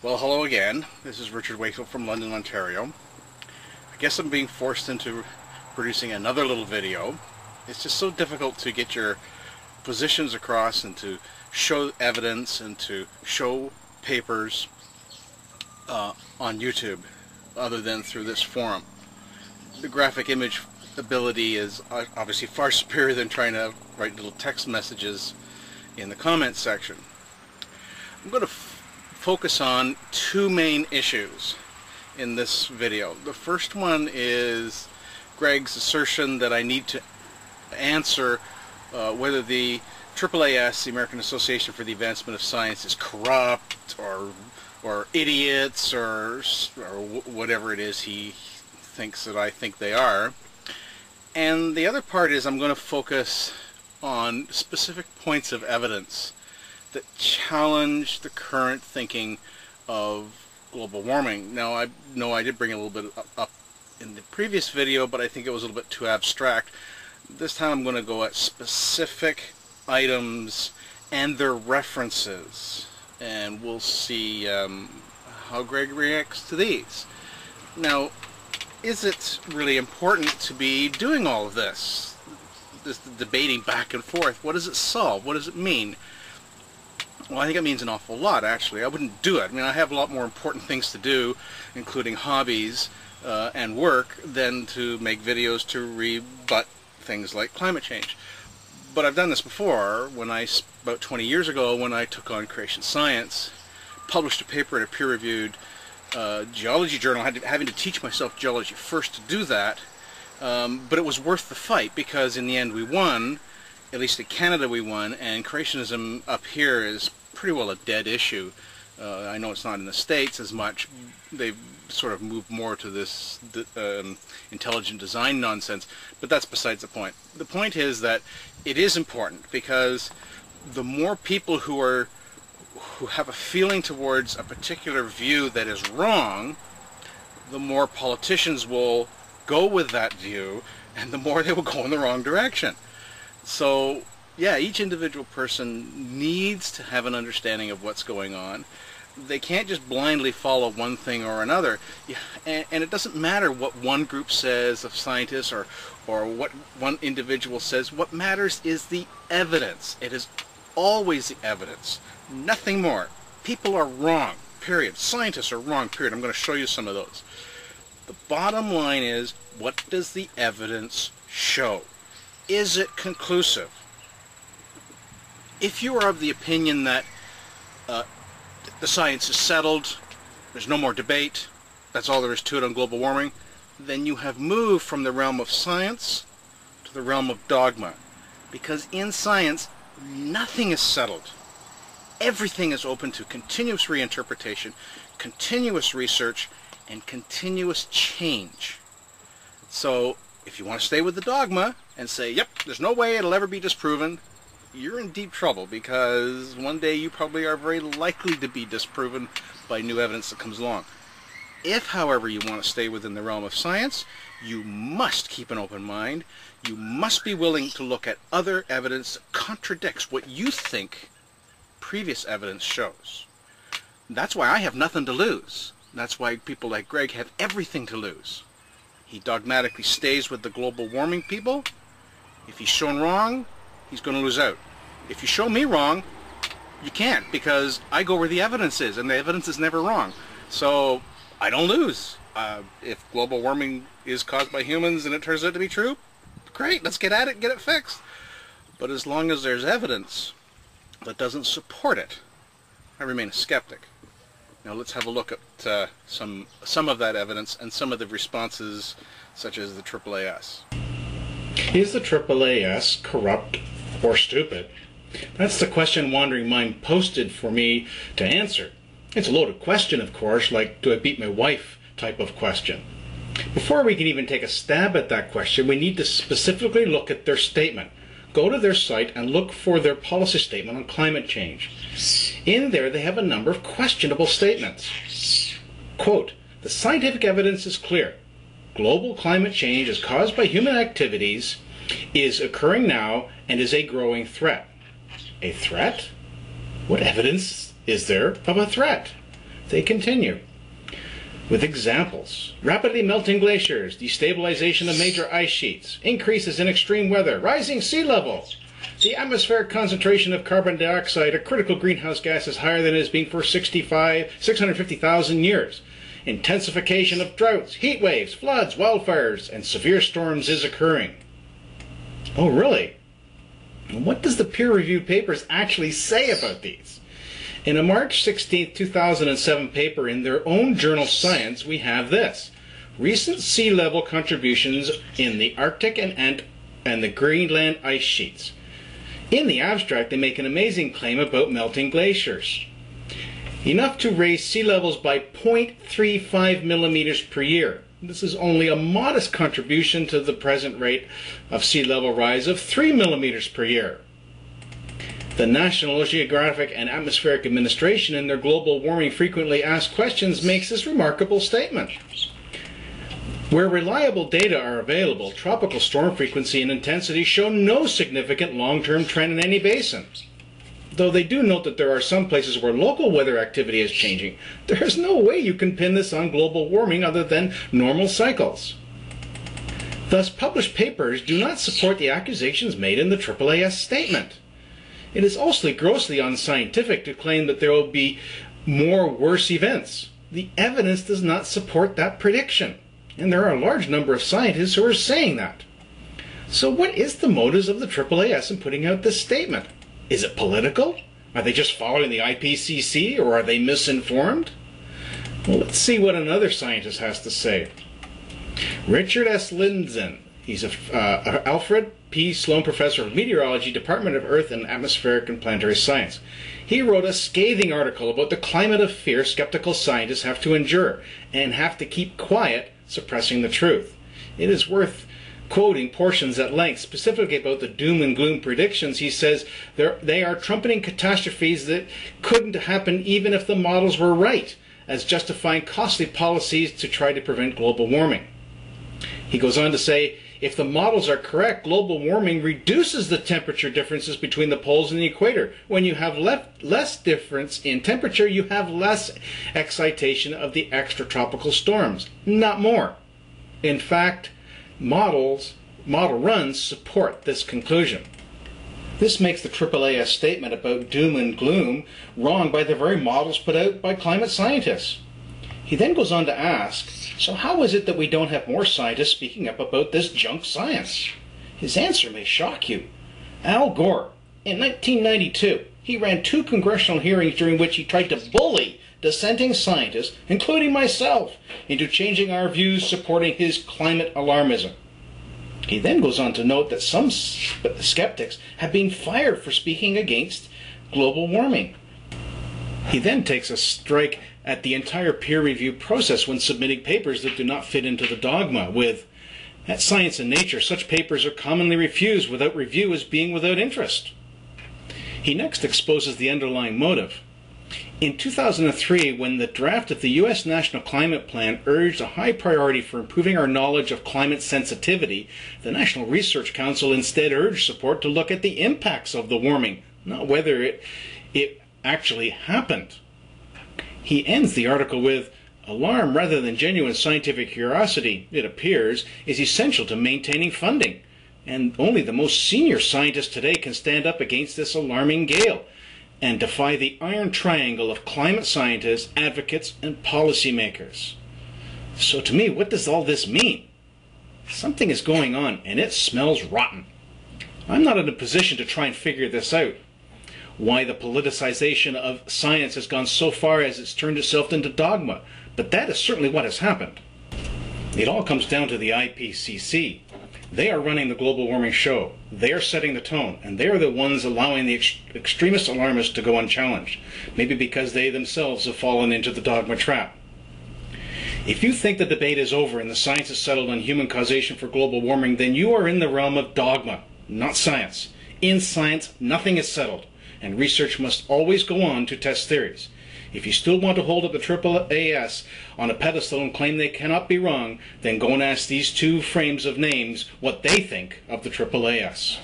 Well, hello again. This is Richard Wakefield from London, Ontario. I guess I'm being forced into producing another little video. It's just so difficult to get your positions across and to show evidence and to show papers on YouTube other than through this forum. The graphic image ability is obviously far superior than trying to write little text messages in the comments section. I'm going to focus on two main issues in this video. The first one is Greg's assertion that I need to answer whether the AAAS, the American Association for the Advancement of Science, is corrupt or idiots or whatever it is he thinks that I think they are. And the other part is I'm going to focus on specific points of evidence that challenge the current thinking of global warming. Now, I know I did bring a little bit up in the previous video, but I think it was a little bit too abstract. This time I'm going to go at specific items and their references, and we'll see how Greg reacts to these. Now, is it really important to be doing all of this debating back and forth? What does it solve? What does it mean? Well, I think it means an awful lot, actually. I wouldn't do it. I mean, I have a lot more important things to do, including hobbies and work, than to make videos to rebut things like climate change. But I've done this before. About 20 years ago, when I took on creation science, published a paper in a peer-reviewed geology journal, having to teach myself geology first to do that. But it was worth the fight, because in the end we won. At least in Canada we won, and creationism up here is pretty well a dead issue. I know it's not in the States as much. They've sort of moved more to this intelligent design nonsense, but that's besides the point. The point is that it is important, because the more people who have a feeling towards a particular view that is wrong, the more politicians will go with that view, and the more they will go in the wrong direction. So, yeah, each individual person needs to have an understanding of what's going on. They can't just blindly follow one thing or another. And it doesn't matter what one group says of scientists or what one individual says. What matters is the evidence. It is always the evidence. Nothing more. People are wrong, period. Scientists are wrong, period. I'm going to show you some of those. The bottom line is, what does the evidence show? Is it conclusive? If you are of the opinion that the science is settled, there's no more debate, that's all there is to it on global warming, then you have moved from the realm of science to the realm of dogma. Because in science, nothing is settled. Everything is open to continuous reinterpretation, continuous research, and continuous change. So, if you want to stay with the dogma and say, yep, there's no way it'll ever be disproven, you're in deep trouble, because one day you probably are very likely to be disproven by new evidence that comes along. If, however, you want to stay within the realm of science, you must keep an open mind. You must be willing to look at other evidence that contradicts what you think previous evidence shows. That's why I have nothing to lose. That's why people like Greg have everything to lose. He dogmatically stays with the global warming people. If he's shown wrong, he's going to lose out. If you show me wrong, you can't, because I go where the evidence is, and the evidence is never wrong. So I don't lose. If global warming is caused by humans and it turns out to be true, great, let's get at it and get it fixed. But as long as there's evidence that doesn't support it, I remain a skeptic. Now let's have a look at some of that evidence and some of the responses, such as the AAAS. Is the AAAS corrupt or stupid? That's the question Wandering Mind posted for me to answer. It's a loaded question, of course, like, do I beat my wife type of question. Before we can even take a stab at that question, we need to specifically look at their statement. Go to their site and look for their policy statement on climate change. In there, they have a number of questionable statements. Quote, the scientific evidence is clear. Global climate change is caused by human activities, is occurring now, and is a growing threat. A threat? What evidence is there of a threat? They continue with examples. Rapidly melting glaciers, destabilization of major ice sheets, increases in extreme weather, rising sea levels. The atmospheric concentration of carbon dioxide, a critical greenhouse gas, is higher than it has been for 650,000 years. Intensification of droughts, heat waves, floods, wildfires, and severe storms is occurring. Oh, really? What does the peer-reviewed papers actually say about these? In a March 16, 2007 paper in their own journal Science, we have this: recent sea level contributions in the Arctic and the Greenland ice sheets. In the abstract, they make an amazing claim about melting glaciers. Enough to raise sea levels by 0.35 millimeters per year. This is only a modest contribution to the present rate of sea level rise of 3 millimeters per year. The National Oceanographic and Atmospheric Administration, in their Global Warming Frequently Asked Questions, makes this remarkable statement. Where reliable data are available, tropical storm frequency and intensity show no significant long-term trend in any basin. Though they do note that there are some places where local weather activity is changing, there is no way you can pin this on global warming other than normal cycles. Thus, published papers do not support the accusations made in the AAAS statement. It is also grossly unscientific to claim that there will be more worse events. The evidence does not support that prediction, and there are a large number of scientists who are saying that. So what is the motives of the AAAS in putting out this statement? Is it political? Are they just following the IPCC, or are they misinformed? Well, let's see what another scientist has to say. Richard S. Lindzen. He's a Alfred P. Sloan Professor of Meteorology, Department of Earth and Atmospheric and Planetary Science. He wrote a scathing article about the climate of fear skeptical scientists have to endure and have to keep quiet, suppressing the truth. It is worth quoting portions at length, specifically about the doom and gloom predictions. He says they are trumpeting catastrophes that couldn't happen even if the models were right, as justifying costly policies to try to prevent global warming. He goes on to say, if the models are correct, global warming reduces the temperature differences between the poles and the equator. When you have less difference in temperature, you have less excitation of the extratropical storms, not more. In fact, model runs support this conclusion. This makes the AAAS statement about doom and gloom wrong by the very models put out by climate scientists. He then goes on to ask, so how is it that we don't have more scientists speaking up about this junk science? His answer may shock you. Al Gore, in 1992, he ran 2 congressional hearings during which he tried to bully dissenting scientists, including myself, into changing our views supporting his climate alarmism. He then goes on to note that some skeptics have been fired for speaking against global warming. He then takes a strike at the entire peer review process when submitting papers that do not fit into the dogma with, at Science and Nature, such papers are commonly refused without review as being without interest. He next exposes the underlying motive. In 2003, when the draft of the U.S. National Climate Plan urged a high priority for improving our knowledge of climate sensitivity, the National Research Council instead urged support to look at the impacts of the warming, not whether it actually happened. He ends the article with, alarm rather than genuine scientific curiosity, it appears, is essential to maintaining funding, and only the most senior scientists today can stand up against this alarming gale and defy the iron triangle of climate scientists, advocates, and policymakers. So to me, what does all this mean? Something is going on, and it smells rotten. I'm not in a position to try and figure this out. Why the politicization of science has gone so far as it's turned itself into dogma, but that is certainly what has happened. It all comes down to the IPCC. They are running the global warming show. They are setting the tone, and they are the ones allowing the extremist alarmists to go unchallenged, maybe because they themselves have fallen into the dogma trap. If you think the debate is over and the science is settled on human causation for global warming, then you are in the realm of dogma, not science. In science, nothing is settled, and research must always go on to test theories. If you still want to hold up the AAAS on a pedestal and claim they cannot be wrong, then go and ask these 2 frames of names what they think of the AAAS.